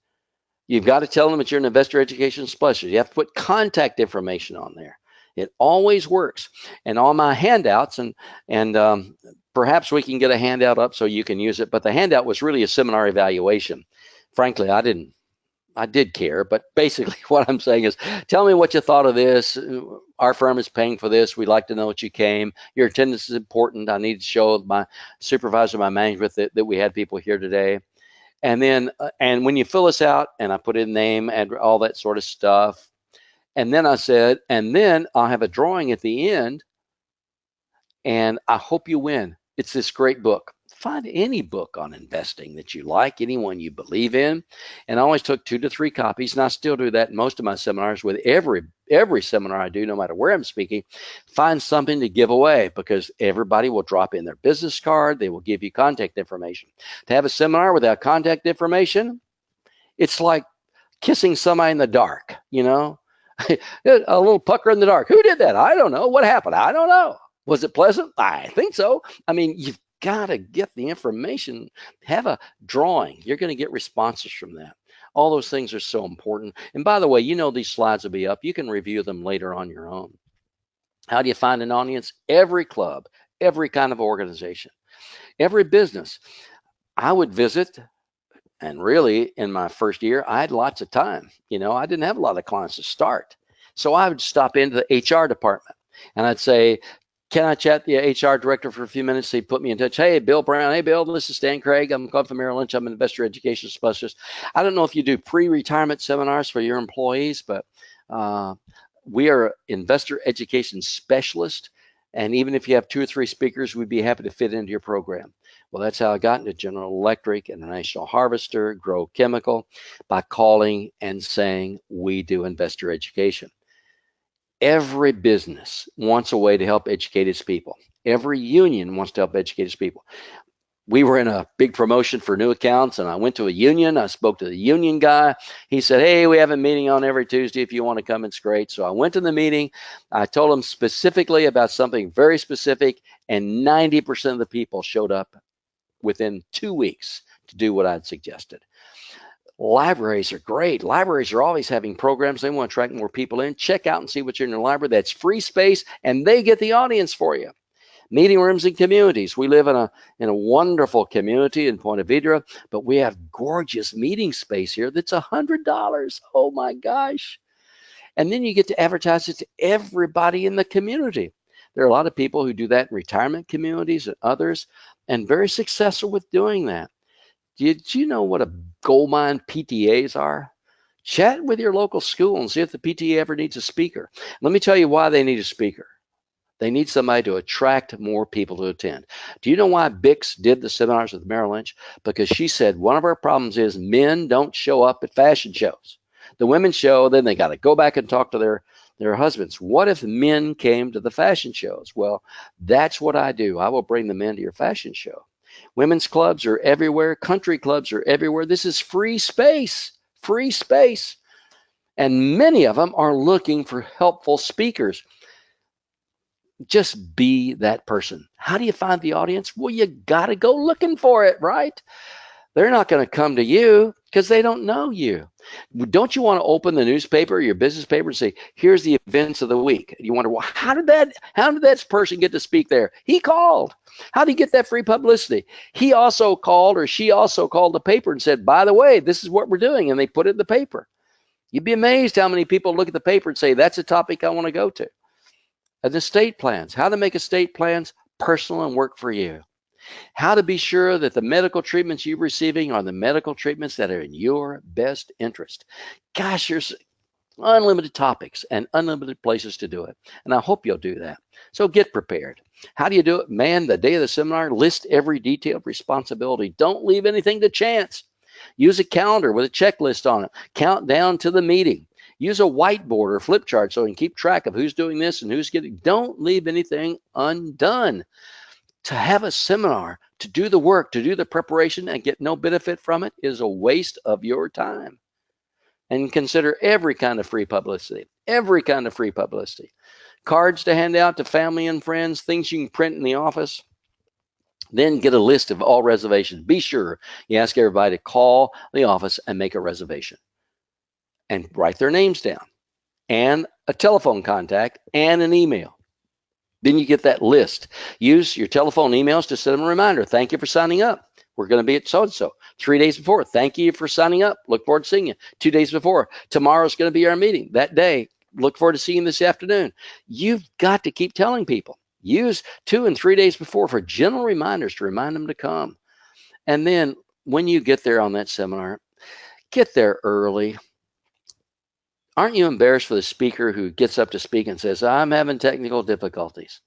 [SPEAKER 2] You've got to tell them that you're an investor education specialist. You have to put contact information on there. It always works. And all my handouts, and perhaps we can get a handout up so you can use it, but the handout was really a seminar evaluation. Frankly, I did care, but basically what I'm saying is, tell me what you thought of this. Our firm is paying for this. We'd like to know what you came. Your attendance is important. I need to show my supervisor, my management that we had people here today. And then, and when you fill this out, and I put in name and all that sort of stuff. And then I said, and then I'll have a drawing at the end, and I hope you win. It's this great book. Find any book on investing that you like, anyone you believe in. And I always took 2 to 3 copies, and I still do that in most of my seminars. With every seminar I do, no matter where I'm speaking, find something to give away, because everybody will drop in their business card. They will give you contact information. To have a seminar without contact information, it's like kissing somebody in the dark, you know? A little pucker in the dark. Who did that? I don't know. What happened? I don't know. Was it pleasant? I think so. I mean, you've got to get the information. Have a drawing. You're going to get responses from that. All those things are so important. And by the way, you know these slides will be up. You can review them later on your own. How do you find an audience? Every club, every kind of organization, every business. I would visit. And really, in my first year, I had lots of time. You know, I didn't have a lot of clients to start. So I would stop into the HR department, and I'd say, can I chat the HR director for a few minutes? He'd put me in touch. Hey, Bill Brown. Hey, Bill, this is Stan Craig. I'm calling from Merrill Lynch. I'm an investor education specialist. I don't know if you do pre-retirement seminars for your employees, but we are investor education specialists. And even if you have 2 or 3 speakers, we'd be happy to fit into your program. Well, that's how I got into General Electric, International Harvester, Grow Chemical, by calling and saying, we do investor education. Every business wants a way to help educate its people. Every union wants to help educate its people. We were in a big promotion for new accounts, and I went to a union. I spoke to the union guy. He said, hey, we have a meeting on every Tuesday. If you want to come, it's great. So I went to the meeting. I told him specifically about something very specific, and 90% of the people showed up within 2 weeks to do what I'd suggested. Libraries are great. Libraries are always having programs. They want to attract more people in. Check out and see what's in your library. That's free space, and they get the audience for you. Meeting rooms and communities. We live in a wonderful community in Point Vedra, but we have gorgeous meeting space here that's $100. Oh my gosh. And then you get to advertise it to everybody in the community. There are a lot of people who do that in retirement communities and others, and very successful with doing that. Did you know what a gold mine PTAs are? Chat with your local school and see if the PTA ever needs a speaker. Let me tell you why they need a speaker. They need somebody to attract more people to attend. Do you know why Bix did the seminars with Merrill Lynch? Because she said one of our problems is men don't show up at fashion shows. The women show, then they got to go back and talk to their husbands. What if men came to the fashion shows? Well, that's what I do. I will bring the men to your fashion show. Women's clubs are everywhere. Country clubs are everywhere. This is free space, free space. And many of them are looking for helpful speakers. Just be that person. How do you find the audience? Well, you got to go looking for it, right? They're not going to come to you because they don't know you. Don't you want to open the newspaper, your business paper, and say, here's the events of the week? You wonder, well, how did that person get to speak there? He called. How did he get that free publicity? He also called, or she also called the paper and said, by the way, this is what we're doing. And they put it in the paper. You'd be amazed how many people look at the paper and say, that's a topic I want to go to. And estate plans, how to make estate plans personal and work for you. How to be sure that the medical treatments you're receiving are the medical treatments that are in your best interest. Gosh, there's unlimited topics and unlimited places to do it. And I hope you'll do that. So get prepared. How do you do it? Man, the day of the seminar, list every detailed responsibility. Don't leave anything to chance. Use a calendar with a checklist on it. Count down to the meeting. Use a whiteboard or flip chart so you can keep track of who's doing this and who's getting. Don't leave anything undone. To have a seminar, to do the work, to do the preparation and get no benefit from it is a waste of your time. And consider every kind of free publicity, every kind of free publicity. cards to hand out to family and friends, things you can print in the office. Then get a list of all reservations. Be sure you ask everybody to call the office and make a reservation and write their names down and a telephone contact and an email. Then you get that list. Use your telephone emails to send them a reminder. Thank you for signing up. We're going to be at so-and-so. 3 days before, thank you for signing up. Look forward to seeing you. 2 days before, tomorrow's going to be our meeting. That day, look forward to seeing you this afternoon. You've got to keep telling people. Use 2 and 3 days before for gentle reminders to remind them to come. And then when you get there on that seminar, get there early. Aren't you embarrassed for the speaker who gets up to speak and says, I'm having technical difficulties?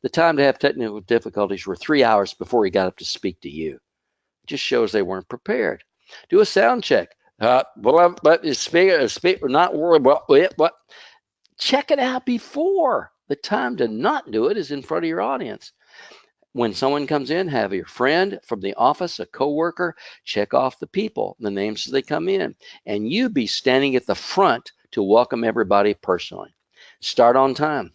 [SPEAKER 2] The time to have technical difficulties were 3 hours before he got up to speak to you. It just shows they weren't prepared. Do a sound check. But is speaker not worried about what? Check it out before. The time to not do it is in front of your audience. When someone comes in, have your friend from the office, a coworker, check off the people, the names as they come in, and you be standing at the front to welcome everybody personally. Start on time.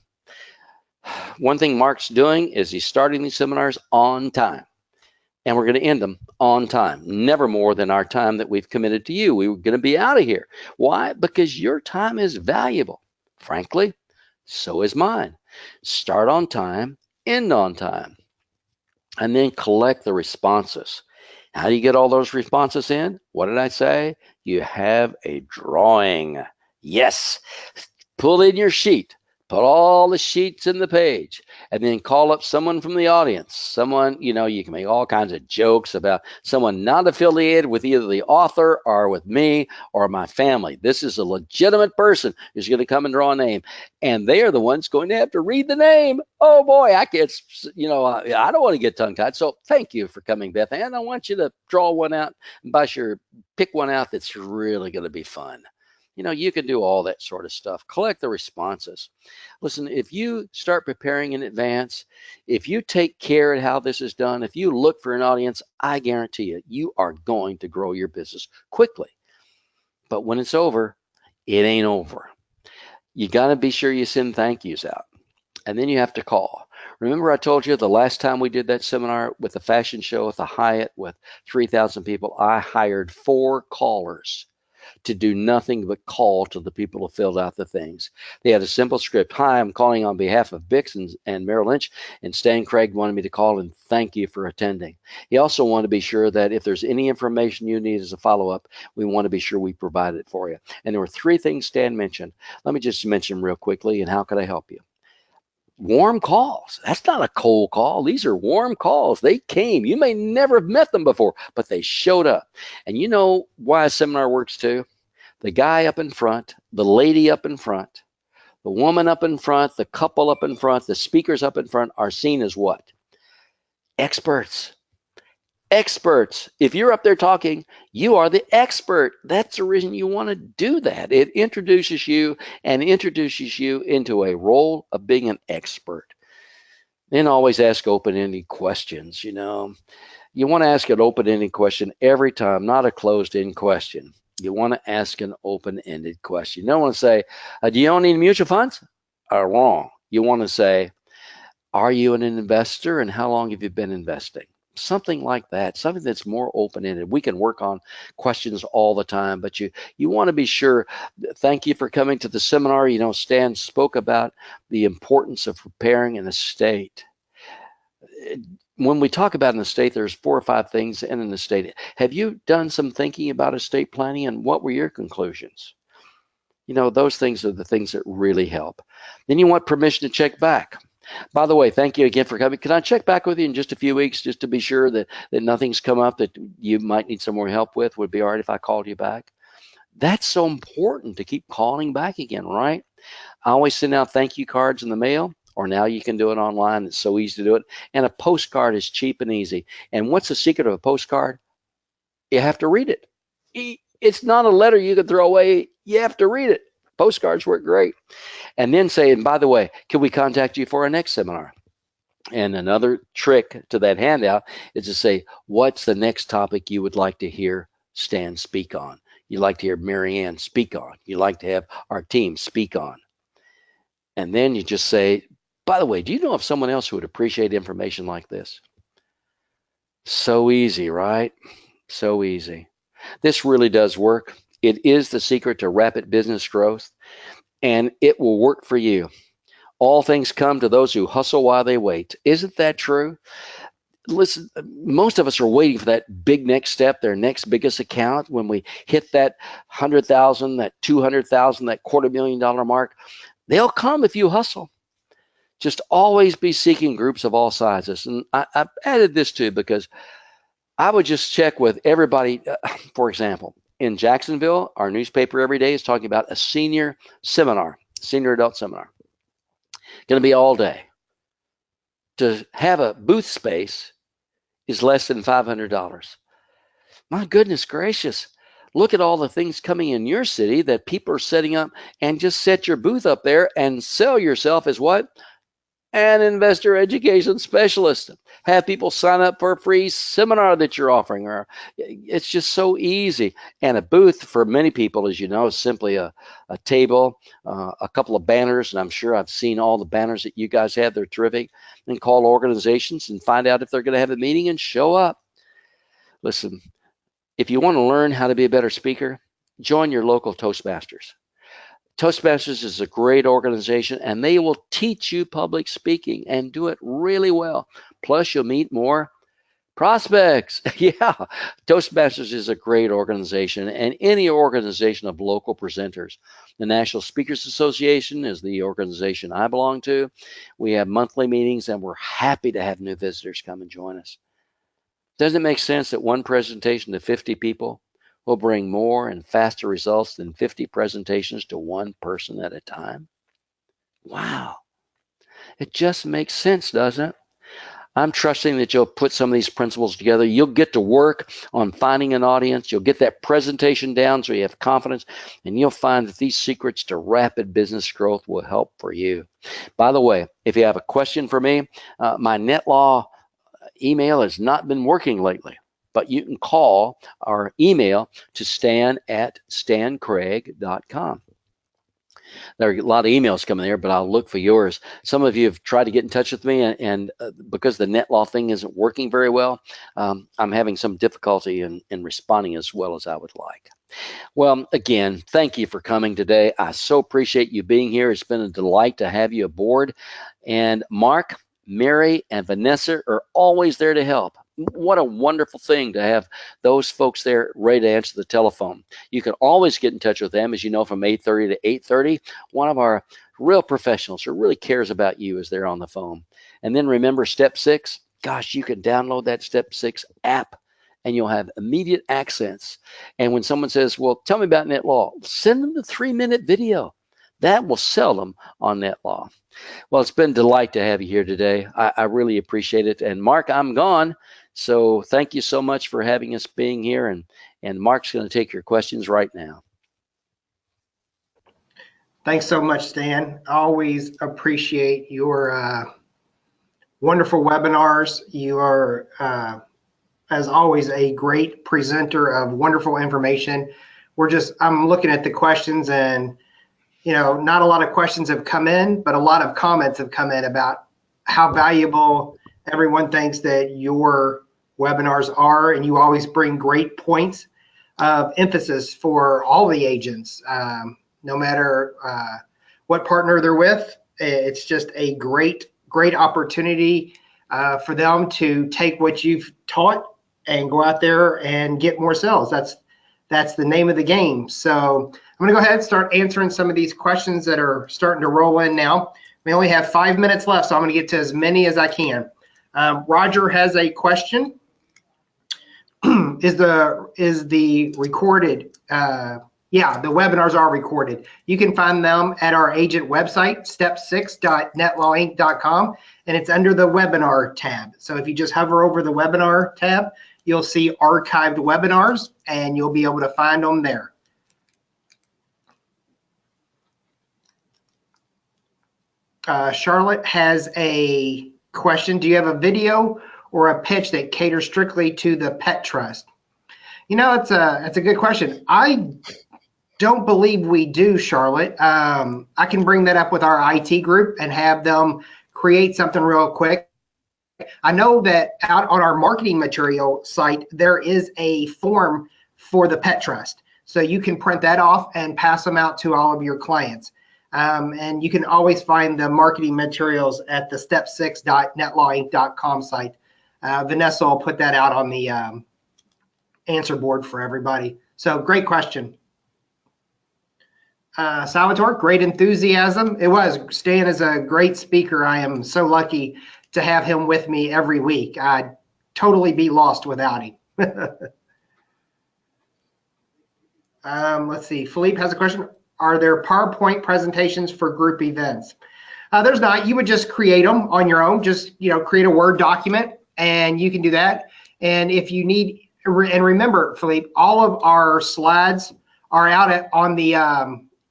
[SPEAKER 2] One thing Mark's doing is he's starting these seminars on time, and we're going to end them on time, never more than our time that we've committed to you. We're going to be out of here. Why? Because your time is valuable. Frankly, so is mine. Start on time, end on time, and then collect the responses. How do you get all those responses in? What did I say? You have a drawing. Yes. Pull in your sheet. Put all the sheets in the page, and then call up someone from the audience. Someone, you can make all kinds of jokes about someone not affiliated with either the author or with me or my family. This is a legitimate person who's going to come and draw a name, and they are the ones going to have to read the name. Oh boy, I can't, I don't want to get tongue-tied. So thank you for coming, Beth Ann. I want you to draw one out and pick one out that's really going to be fun. You can do all that sort of stuff. Collect the responses. Listen, if you start preparing in advance, if you take care of how this is done, if you look for an audience, I guarantee you are going to grow your business quickly. But when it's over, it ain't over. You got to be sure you send thank yous out. And then you have to call. Remember I told you the last time we did that seminar with the fashion show at the Hyatt with 3,000 people, I hired 4 callers to do nothing but call to the people who filled out the things. They had a simple script. Hi, I'm calling on behalf of Bix and Merrill Lynch, and Stan Craig wanted me to call and thank you for attending. He also wanted to be sure that if there's any information you need as a follow-up, we want to be sure we provide it for you. And there were 3 things Stan mentioned. Let me just mention them real quickly, and how could I help you? Warm calls. That's not a cold call. These are warm calls. They came. You may never have met them before, but they showed up. And you know why a seminar works too? The guy up in front, the lady up in front, the woman up in front, the couple up in front, the speakers up in front are seen as what? Experts. Experts. If you're up there talking, you are the expert. That's the reason you want to do that. It introduces you into a role of being an expert. Then always ask open-ended questions. You want to ask an open-ended question every time, not a closed-end question. You want to ask an open-ended question. You don't want to say, do you own any mutual funds? Wrong. You want to say, are you an investor and how long have you been investing? Something like that, something that's more open-ended. We can work on questions all the time, but you want to be sure. Thank you for coming to the seminar. Stan spoke about the importance of preparing an estate. When we talk about an estate, there's 4 or 5 things in an estate. Have you done some thinking about estate planning, and what were your conclusions? Those things are the things that really help. Then you want permission to check back. By the way, thank you again for coming. Can I check back with you in just a few weeks just to be sure that nothing's come up that you might need some more help with? Would it be all right if I called you back? That's so important to keep calling back again, right? I always send out thank you cards in the mail, or now you can do it online. It's so easy to do it. And a postcard is cheap and easy. And what's the secret of a postcard? You have to read it. It's not a letter you can throw away. You have to read it. Postcards work great. And then say, and by the way, can we contact you for our next seminar? And another trick to that handout is to say, what's the next topic you would like to hear Stan speak on? You'd like to hear Mary Ann speak on. You'd like to have our team speak on. And then you just say, by the way, do you know of someone else who would appreciate information like this? So easy, right? So easy. This really does work. It is the secret to rapid business growth, and it will work for you. All things come to those who hustle while they wait. Isn't that true? Listen, most of us are waiting for that big next step, their next biggest account. When we hit that 100,000, that 200,000, that $250,000 mark, they'll come if you hustle. Just always be seeking groups of all sizes. And I've added this too because I would just check with everybody. For example, in Jacksonville, our newspaper every day is talking about a senior seminar, senior adult seminar. Going to be all day. To have a booth space is less than $500. My goodness gracious. Look at all the things coming in your city that people are setting up, and just set your booth up there and sell yourself as what? An investor education specialist. Have people sign up for a free seminar that you're offering. Or it's just so easy. And a booth for many people, as you know, is simply a table, a couple of banners, and I'm sure I've seen all the banners that you guys have. They're terrific. And call organizations and find out if they're going to have a meeting and show up. Listen, if you want to learn how to be a better speaker, join your local Toastmasters. Toastmasters is a great organization, and they will teach you public speaking and do it really well. Plus, you'll meet more prospects. Yeah, Toastmasters is a great organization, and any organization of local presenters. The National Speakers Association is the organization I belong to. We have monthly meetings, and we're happy to have new visitors come and join us. Doesn't it make sense that one presentation to 50 people will bring more and faster results than 50 presentations to one person at a time? Wow. It just makes sense, doesn't it? I'm trusting that you'll put some of these principles together. You'll get to work on finding an audience. You'll get that presentation down so you have confidence, and you'll find that these secrets to rapid business growth will help for you. By the way, if you have a question for me, my NetLaw email has not been working lately, but you can call or email to stan@stancraig.com. There are a lot of emails coming there, but I'll look for yours. Some of you have tried to get in touch with me, and because the NetLaw thing isn't working very well, I'm having some difficulty in responding as well as I would like. Well, again, thank you for coming today. I so appreciate you being here. It's been a delight to have you aboard. And Mark, Mary, and Vanessa are always there to help. What a wonderful thing to have those folks there ready to answer the telephone. You can always get in touch with them, as you know, from 8:30 to 8:30. One of our real professionals who really cares about you is there on the phone. And then remember step 6, gosh, you can download that step 6 app and you'll have immediate access. And when someone says, well, tell me about NetLaw, send them the 3-minute video. That will sell them on NetLaw. Well, it's been a delight to have you here today. I really appreciate it. And Mark, I'm gone. So thank you so much for having us being here. And Mark's going to take your questions right now.
[SPEAKER 1] Thanks so much, Stan. I always appreciate your wonderful webinars. You are, as always, a great presenter of wonderful information. I'm looking at the questions, and not a lot of questions have come in, but a lot of comments have come in about how valuable everyone thinks that your webinars are, and you always bring great points of emphasis for all the agents, no matter what partner they're with. It's just a great opportunity for them to take what you've taught and go out there and get more sales. That's the name of the game. So I'm going to go ahead and start answering some of these questions that are starting to roll in now. We only have 5 minutes left, so I'm going to get to as many as I can. Roger has a question. Is the recorded? Yeah, the webinars are recorded. You can find them at our agent website, step6.netlawinc.com, and it's under the webinar tab. So if you just hover over the webinar tab, you'll see archived webinars, and you'll be able to find them there. Charlotte has a question. Do you have a video or a pitch that caters strictly to the pet trust? It's a good question. I don't believe we do, Charlotte. I can bring that up with our IT group and have them create something real quick. I know that out on our marketing material site, there is a form for the pet trust. So you can print that off and pass them out to all of your clients. And you can always find the marketing materials at the step6.netlawinc.com site. Vanessa will put that out on the answer board for everybody. So great question. Salvatore, great enthusiasm. It was. Stan is a great speaker. I am so lucky to have him with me every week. I'd totally be lost without him. Let's see. Philippe has a question. Are there PowerPoint presentations for group events? There's not. You would just create them on your own. Just create a Word document, and you can do that. And if you need, and remember, Philippe, all of our slides are out on the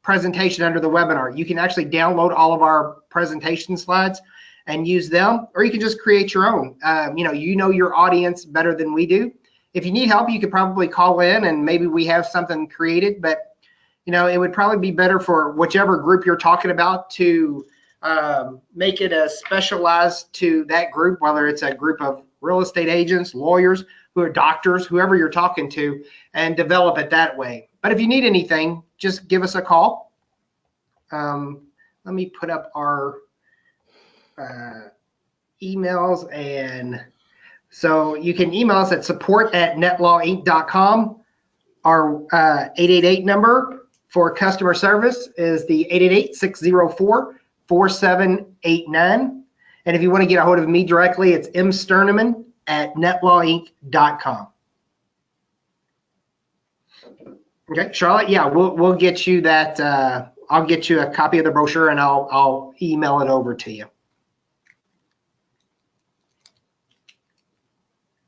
[SPEAKER 1] presentation under the webinar. You can actually download all of our presentation slides and use them, or you can just create your own. You know your audience better than we do. If you need help, you could probably call in and maybe we have something created, but it would probably be better for whichever group you're talking about to make it a specialized to that group, whether it's a group of real estate agents, lawyers, who are doctors, whoever you're talking to, and develop it that way. But if you need anything, just give us a call. Let me put up our emails, and so you can email us at support@netlawinc.com. Our 888 number for customer service is the 888-604-4789. And if you want to get a hold of me directly, it's msterneman@netlawinc.com. Okay, Charlotte, yeah, we'll get you that. I'll get you a copy of the brochure and I'll email it over to you.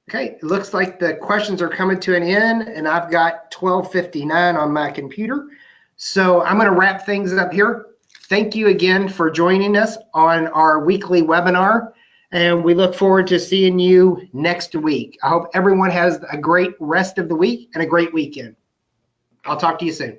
[SPEAKER 1] Okay, it looks like the questions are coming to an end, and I've got 12:59 on my computer. So I'm going to wrap things up here. Thank you again for joining us on our weekly webinar, and we look forward to seeing you next week. I hope everyone has a great rest of the week and a great weekend. I'll talk to you soon.